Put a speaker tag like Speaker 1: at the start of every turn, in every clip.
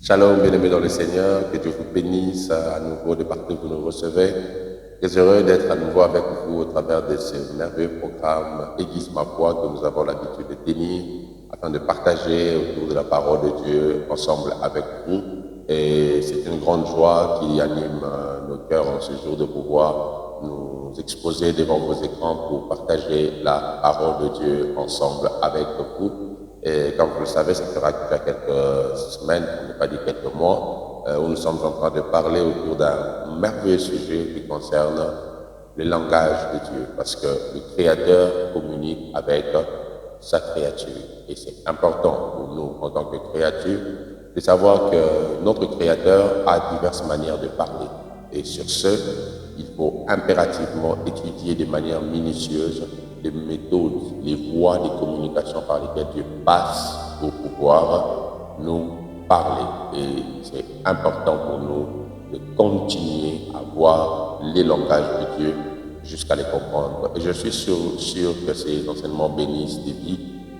Speaker 1: Shalom, bien-aimés dans le Seigneur, que Dieu vous bénisse à nouveau de partout où vous nous recevez. Très heureux d'être à nouveau avec vous au travers de ce merveilleux programme Aiguise ma foi que nous avons l'habitude de tenir afin de partager autour de la parole de Dieu ensemble avec vous. Et c'est une grande joie qui anime nos cœurs en ce jour de pouvoir nous exposer devant vos écrans pour partager la parole de Dieu ensemble avec vous. Et comme vous le savez, ça fera déjà quelques semaines, pour ne pas dire quelques mois, où nous sommes en train de parler autour d'un merveilleux sujet qui concerne le langage de Dieu. Parce que le Créateur communique avec sa créature. Et c'est important pour nous, en tant que créature, de savoir que notre Créateur a diverses manières de parler. Et sur ce, il faut impérativement étudier de manière minutieuse les méthodes, les voies de communication par lesquelles Dieu passe pour pouvoir nous parler. Et c'est important pour nous de continuer à voir les langages de Dieu jusqu'à les comprendre. Et je suis sûr que ces enseignements bénissent des vies,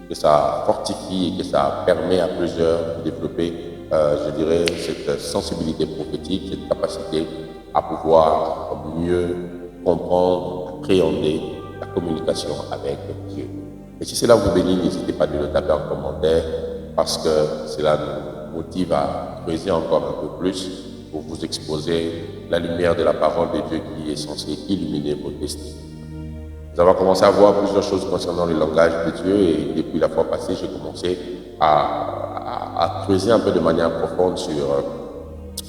Speaker 1: que ça fortifie et que ça permet à plusieurs de développer, je dirais, cette sensibilité prophétique, cette capacité à pouvoir mieux comprendre, appréhender la communication avec Dieu. Et si cela vous bénit, n'hésitez pas de le taper en commentaire parce que cela nous motive à creuser encore un peu plus pour vous exposer la lumière de la parole de Dieu qui est censée illuminer vos destinées. Nous avons commencé à voir plusieurs choses concernant le langage de Dieu et depuis la fois passée, j'ai commencé à creuser un peu de manière profonde sur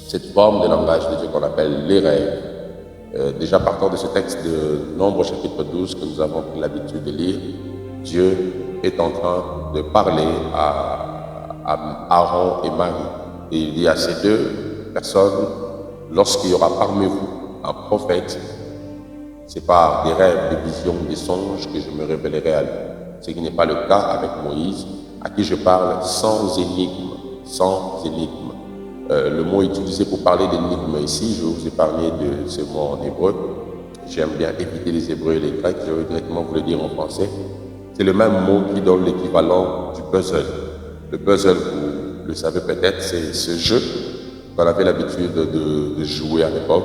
Speaker 1: cette forme de langage de Dieu qu'on appelle les rêves. Déjà partant de ce texte de Nombre chapitre 12 que nous avons pris l'habitude de lire, Dieu est en train de parler à Aaron et Marie. Et il dit à ces deux personnes, lorsqu'il y aura parmi vous un prophète, c'est par des rêves, des visions, des songes que je me révélerai à lui. Ce qui n'est pas le cas avec Moïse, à qui je parle sans énigme, sans énigme. Le mot utilisé pour parler d'énigme ici, je vais vous épargner de ce mot en hébreu. J'aime bien éviter les hébreux et les grecs, je vais directement vous le dire en français. C'est le même mot qui donne l'équivalent du puzzle. Le puzzle, vous le savez peut-être, c'est ce jeu qu'on avait l'habitude de jouer à l'époque.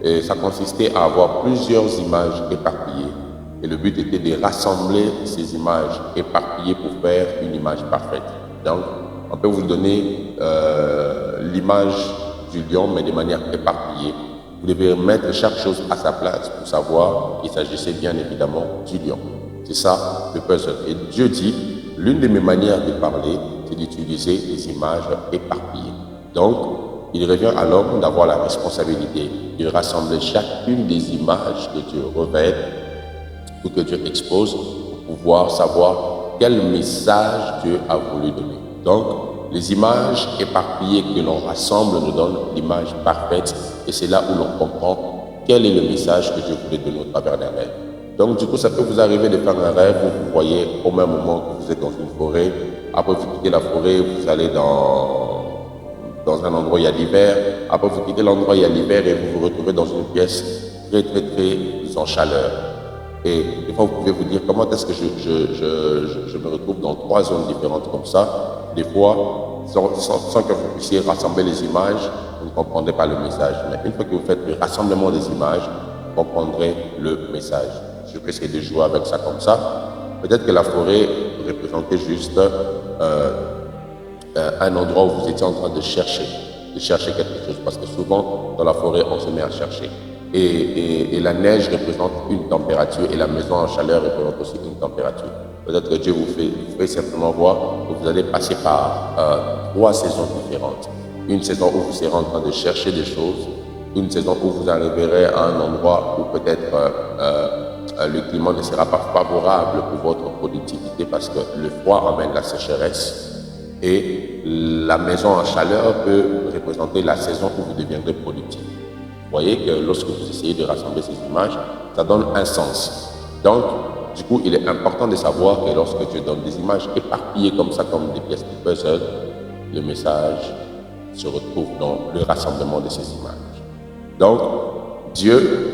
Speaker 1: Et ça consistait à avoir plusieurs images éparpillées. Et le but était de rassembler ces images éparpillées pour faire une image parfaite. Donc, on peut vous donner l'image du lion, mais de manière éparpillée. Vous devez mettre chaque chose à sa place pour savoir qu'il s'agissait bien évidemment du lion. C'est ça le puzzle. Et Dieu dit, l'une de mes manières de parler, c'est d'utiliser des images éparpillées. Donc, il revient à l'homme d'avoir la responsabilité de rassembler chacune des images que Dieu révèle ou que Dieu expose pour pouvoir savoir quel message Dieu a voulu donner. Donc, les images éparpillées que l'on rassemble nous donnent l'image parfaite et c'est là où l'on comprend quel est le message que Dieu voulait donner au travers d'un rêve. Donc, du coup, ça peut vous arriver de faire un rêve où vous voyez au même moment que vous êtes dans une forêt. Après, vous quittez la forêt, vous allez dans un endroit où il y a l'hiver. Après, vous quittez l'endroit où il y a l'hiver et vous vous retrouvez dans une pièce très en chaleur. Et des fois, vous pouvez vous dire, comment est-ce que je me retrouve dans 3 zones différentes comme ça. Des fois, sans que vous puissiez rassembler les images, vous ne comprendrez pas le message. Mais une fois que vous faites le rassemblement des images, vous comprendrez le message. Je peux essayer de jouer avec ça comme ça. Peut-être que la forêt représentait juste un endroit où vous étiez en train de chercher quelque chose. Parce que souvent, dans la forêt, on se met à chercher. Et la neige représente une température et la maison en chaleur représente aussi une température. Peut-être que Dieu vous fait simplement voir que vous allez passer par 3 saisons différentes. Une saison où vous serez en train de chercher des choses, une saison où vous arriverez à un endroit où peut-être le climat ne sera pas favorable pour votre productivité parce que le froid amène la sécheresse. Et la maison en chaleur peut représenter la saison où vous deviendrez productif. Vous voyez que lorsque vous essayez de rassembler ces images, ça donne un sens. Donc, du coup, il est important de savoir que lorsque Dieu donne des images éparpillées comme ça, comme des pièces de puzzle, le message se retrouve dans le rassemblement de ces images. Donc, Dieu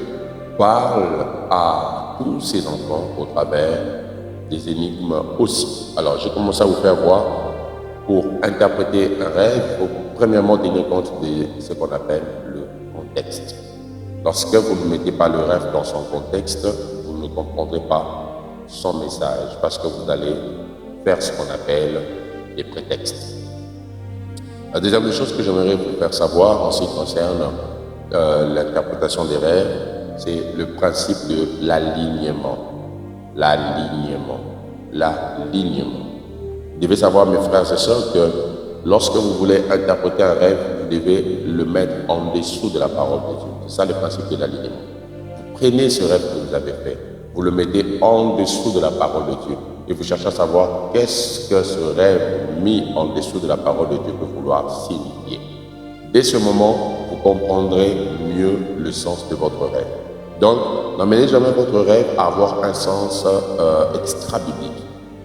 Speaker 1: parle à tous ses enfants au travers des énigmes aussi. Alors, j'ai commencé à vous faire voir pour interpréter un rêve, il faut premièrement tenir compte de ce qu'on appelle le contexte. Lorsque vous ne mettez pas le rêve dans son contexte, vous ne comprendrez pas son message parce que vous allez faire ce qu'on appelle des prétextes. La deuxième chose que j'aimerais vous faire savoir en ce qui concerne l'interprétation des rêves, c'est le principe de l'alignement. L'alignement. L'alignement. Vous devez savoir, mes frères et sœurs, que lorsque vous voulez interpréter un rêve, vous devez le mettre en dessous de la parole de Dieu. C'est ça le principe de l'alignement. Vous prenez ce rêve que vous avez fait, vous le mettez en dessous de la parole de Dieu et vous cherchez à savoir qu'est-ce que ce rêve mis en dessous de la parole de Dieu peut vouloir signifier. Dès ce moment, vous comprendrez mieux le sens de votre rêve. Donc, n'emmenez jamais votre rêve à avoir un sens extra-biblique.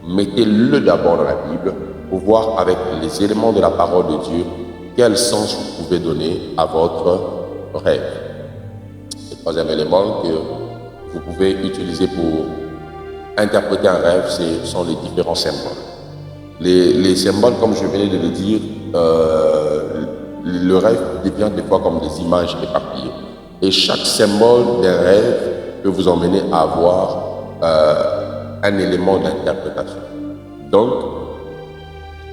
Speaker 1: Mettez-le d'abord dans la Bible pour voir avec les éléments de la parole de Dieu quel sens vous pouvez donner à votre rêve. Le troisième élément que vous pouvez utiliser pour interpréter un rêve, ce sont les différents symboles. Les symboles, comme je venais de le dire, le rêve devient des fois comme des images éparpillées. Et chaque symbole d'un rêve peut vous emmener à avoir un élément d'interprétation. Donc,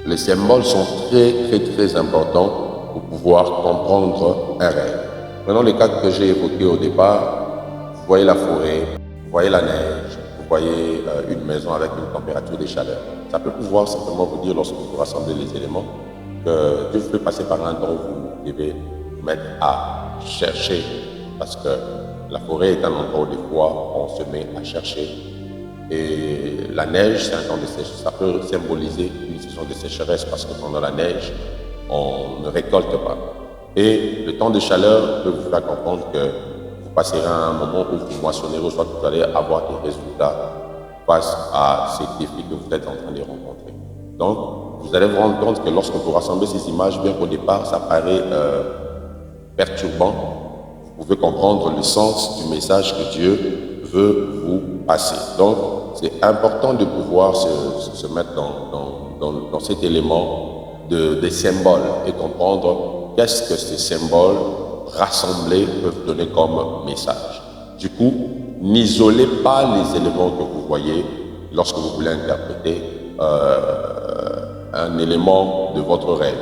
Speaker 1: les symboles sont très importants pour pouvoir comprendre un rêve. Prenons le cas que j'ai évoqué au départ. Vous voyez la forêt, vous voyez la neige, vous voyez une maison avec une température de chaleur. Ça peut pouvoir simplement vous dire, lorsque vous rassemblez les éléments, que Dieu peut passer par un endroit où vous devez vous mettre à chercher, parce que la forêt est un endroit où des fois on se met à chercher. Et la neige, c'est un temps de sécheresse. Ça peut symboliser une saison de sécheresse parce que pendant la neige, on ne récolte pas. Et le temps de chaleur peut vous faire comprendre que vous passerez à un moment où vous moissonnerez, soit vous allez avoir des résultats face à ces défis que vous êtes en train de rencontrer. Donc, vous allez vous rendre compte que lorsque vous rassemblez ces images, bien qu'au départ, ça paraît perturbant, vous pouvez comprendre le sens du message que Dieu veut vous passer. Donc, c'est important de pouvoir se mettre dans cet élément des symboles et comprendre qu'est-ce que ces symboles rassemblés peuvent donner comme message. Du coup, n'isolez pas les éléments que vous voyez lorsque vous voulez interpréter un élément de votre rêve.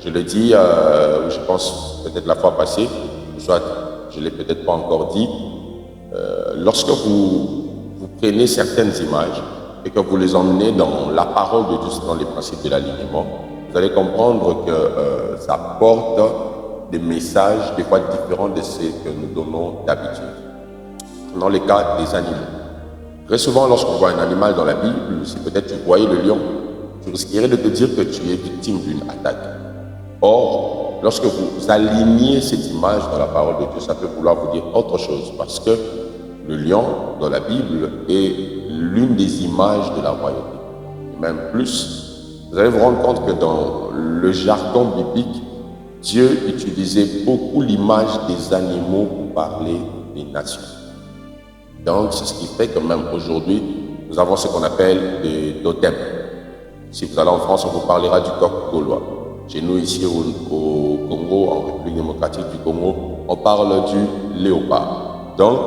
Speaker 1: Je le dis, je pense peut-être la fois passée, soit je ne l'ai peut-être pas encore dit, lorsque vous prenez certaines images et que vous les emmenez dans la parole de Dieu, dans les principes de l'alignement, vous allez comprendre que ça porte des messages des fois différents de ceux que nous donnons d'habitude. Dans les cas des animaux. Très souvent, lorsqu'on voit un animal dans la Bible, si peut-être tu voyais le lion, tu risquerais de te dire que tu es victime d'une attaque. Or, lorsque vous alignez cette image dans la parole de Dieu, ça peut vouloir vous dire autre chose, parce que le lion, dans la Bible, est l'une des images de la royauté. Et même plus, vous allez vous rendre compte que dans le jargon biblique, Dieu utilisait beaucoup l'image des animaux pour parler des nations. Donc, c'est ce qui fait que même aujourd'hui, nous avons ce qu'on appelle des totems. Si vous allez en France, on vous parlera du coq gaulois. Chez nous, ici au Congo, en République démocratique du Congo, on parle du léopard. Donc,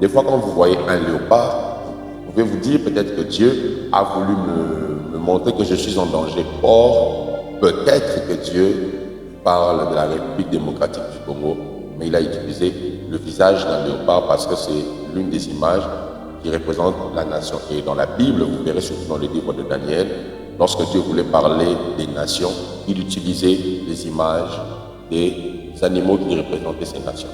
Speaker 1: des fois, quand vous voyez un léopard, vous pouvez vous dire peut-être que Dieu a voulu me montrer que je suis en danger. Or, peut-être que Dieu parle de la République démocratique du Congo, mais il a utilisé le visage d'un léopard parce que c'est l'une des images qui représente la nation. Et dans la Bible, vous verrez surtout dans le livre de Daniel, lorsque Dieu voulait parler des nations, il utilisait les images des animaux qui représentaient ces nations.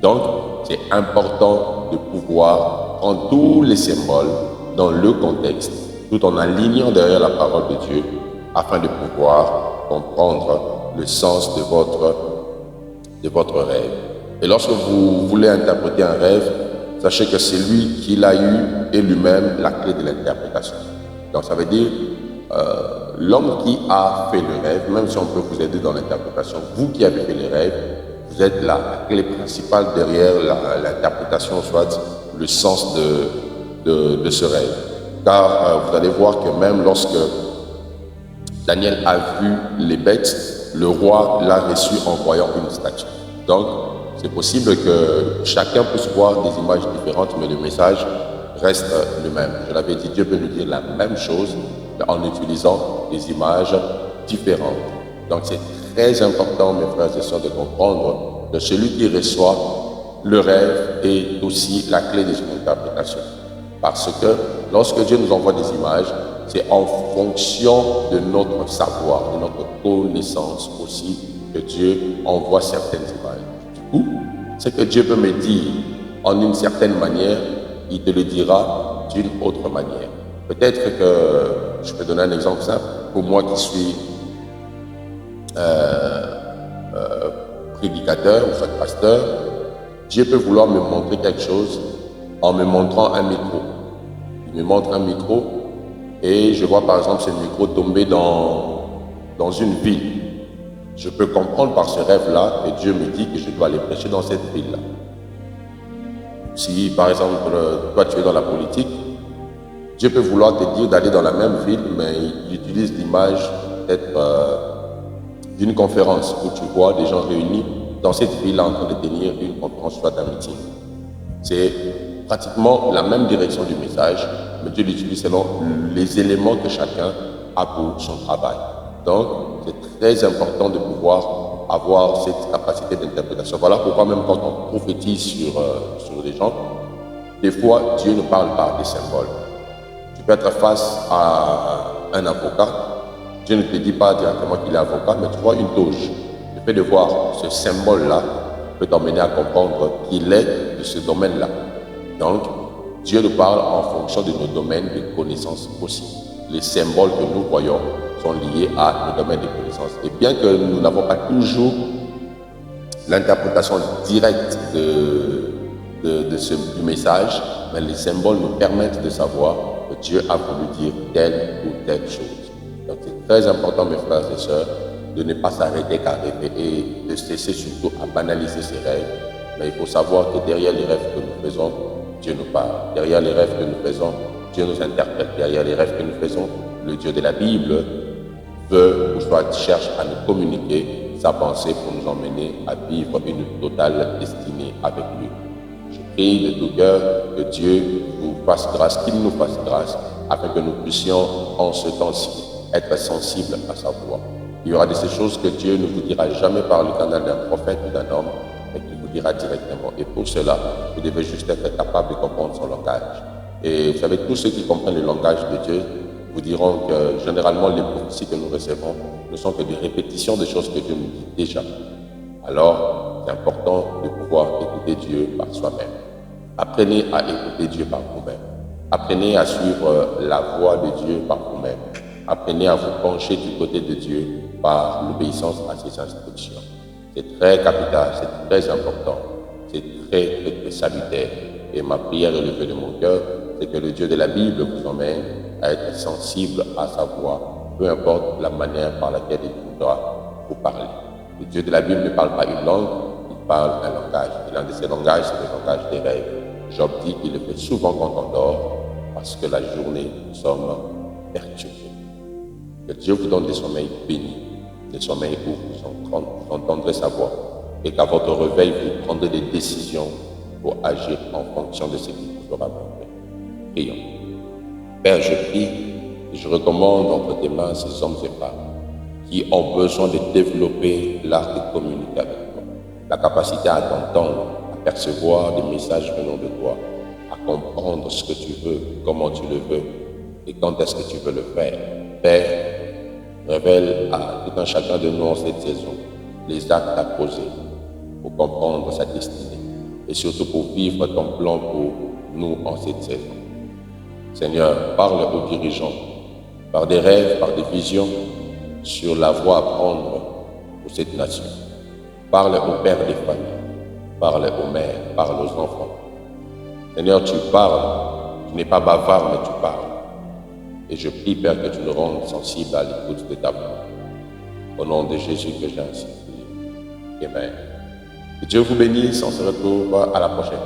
Speaker 1: Donc, c'est important de pouvoir prendre tous les symboles dans le contexte, tout en alignant derrière la parole de Dieu, afin de pouvoir comprendre le sens de votre rêve. Et lorsque vous voulez interpréter un rêve, sachez que c'est lui qui l'a eu et lui-même la clé de l'interprétation. Donc ça veut dire, l'homme qui a fait le rêve, même si on peut vous aider dans l'interprétation, vous qui avez fait le rêve, vous êtes la clé principale derrière l'interprétation, soit le sens de ce rêve. Car vous allez voir que même lorsque Daniel a vu les bêtes, le roi l'a reçu en voyant une statue. Donc, c'est possible que chacun puisse voir des images différentes, mais le message reste le même. Je l'avais dit, Dieu peut nous dire la même chose, mais en utilisant des images différentes. Donc, c'est très important, mes frères et sœurs, de comprendre que celui qui reçoit le rêve est aussi la clé de son interprétation. Parce que lorsque Dieu nous envoie des images, c'est en fonction de notre savoir, de notre connaissance aussi, que Dieu envoie certaines images. Du coup, ce que Dieu peut me dire en une certaine manière, il te le dira d'une autre manière. Peut-être que, je peux donner un exemple simple, pour moi qui suis prédicateur ou soit pasteur, Dieu peut vouloir me montrer quelque chose en me montrant un micro. Il me montre un micro et je vois par exemple ce micro tomber dans une ville. Je peux comprendre par ce rêve-là que Dieu me dit que je dois aller prêcher dans cette ville-là. Si par exemple, toi tu es dans la politique, Dieu peut vouloir te dire d'aller dans la même ville, mais il utilise l'image peut-être d'une conférence où tu vois des gens réunis dans cette ville en train de tenir une conférence, soit un meeting. C'est pratiquement la même direction du message, mais Dieu l'utilise selon les éléments que chacun a pour son travail. Donc, c'est très important de pouvoir avoir cette capacité d'interprétation. Voilà pourquoi même quand on prophétise sur les gens, des fois, Dieu ne parle pas des symboles. Tu peux être face à un avocat, Dieu ne te dit pas directement qu'il est avocat, mais tu vois une toge. Le fait de voir ce symbole-là peut t'emmener à comprendre qu'il est de ce domaine-là. Donc, Dieu nous parle en fonction de nos domaines de connaissances aussi. Les symboles que nous voyons sont liés à nos domaines de connaissances. Et bien que nous n'avons pas toujours l'interprétation directe du message, mais les symboles nous permettent de savoir que Dieu a voulu dire telle ou telle chose. Donc c'est très important, mes frères et sœurs, de ne pas s'arrêter qu'à rêver et de cesser surtout à banaliser ses rêves. Mais il faut savoir que derrière les rêves que nous faisons, Dieu nous parle. Derrière les rêves que nous faisons, Dieu nous interprète. Derrière les rêves que nous faisons, le Dieu de la Bible veut ou soit cherche à nous communiquer sa pensée pour nous emmener à vivre une totale destinée avec lui. Je prie de tout cœur que Dieu vous fasse grâce, qu'il nous fasse grâce, afin que nous puissions en ce temps-ci être sensibles à sa voix. Il y aura de ces choses que Dieu ne vous dira jamais par le canal d'un prophète ou d'un homme, mais qu'il vous dira directement. Et pour cela, vous devez juste être capable de comprendre son langage. Et vous savez, tous ceux qui comprennent le langage de Dieu vous diront que généralement les prophéties que nous recevons ne sont que des répétitions de choses que Dieu nous dit déjà. Alors, c'est important de pouvoir écouter Dieu par soi-même. Apprenez à écouter Dieu par vous-même. Apprenez à suivre la voix de Dieu par vous-même. Apprenez à vous pencher du côté de Dieu par l'obéissance à ses instructions. C'est très capital, c'est très important, c'est très salutaire. Et ma prière et le vœu de mon cœur, c'est que le Dieu de la Bible vous emmène à être sensible à sa voix, peu importe la manière par laquelle il voudra vous parler. Le Dieu de la Bible ne parle pas une langue, il parle un langage. Et l'un de ces langages, c'est le langage des rêves. Job dit qu'il le fait souvent quand on dort, parce que la journée, nous sommes perturbés. Que Dieu vous donne des sommeils bénis, des sommeils où vous entendrez sa voix, et qu'à votre réveil, vous prendrez des décisions pour agir en fonction de ce qu'il vous aura montré. Prions. Père, je prie et je recommande entre tes mains ces hommes et femmes qui ont besoin de développer l'art de communiquer avec toi, la capacité à t'entendre, à percevoir des messages venant de toi, à comprendre ce que tu veux, comment tu le veux et quand est-ce que tu veux le faire. Père, révèle à tout un chacun de nous en cette saison les actes à poser pour comprendre sa destinée et surtout pour vivre ton plan pour nous en cette saison. Seigneur, parle aux dirigeants, par des rêves, par des visions, sur la voie à prendre pour cette nation. Parle aux pères des familles, parle aux mères, parle aux enfants. Seigneur, tu parles, tu n'es pas bavard, mais tu parles. Et je prie, Père, que tu nous rendes sensibles à l'écoute de ta voix. Au nom de Jésus que j'ai ainsi prié. Amen. Que Dieu vous bénisse, on se retrouve à la prochaine.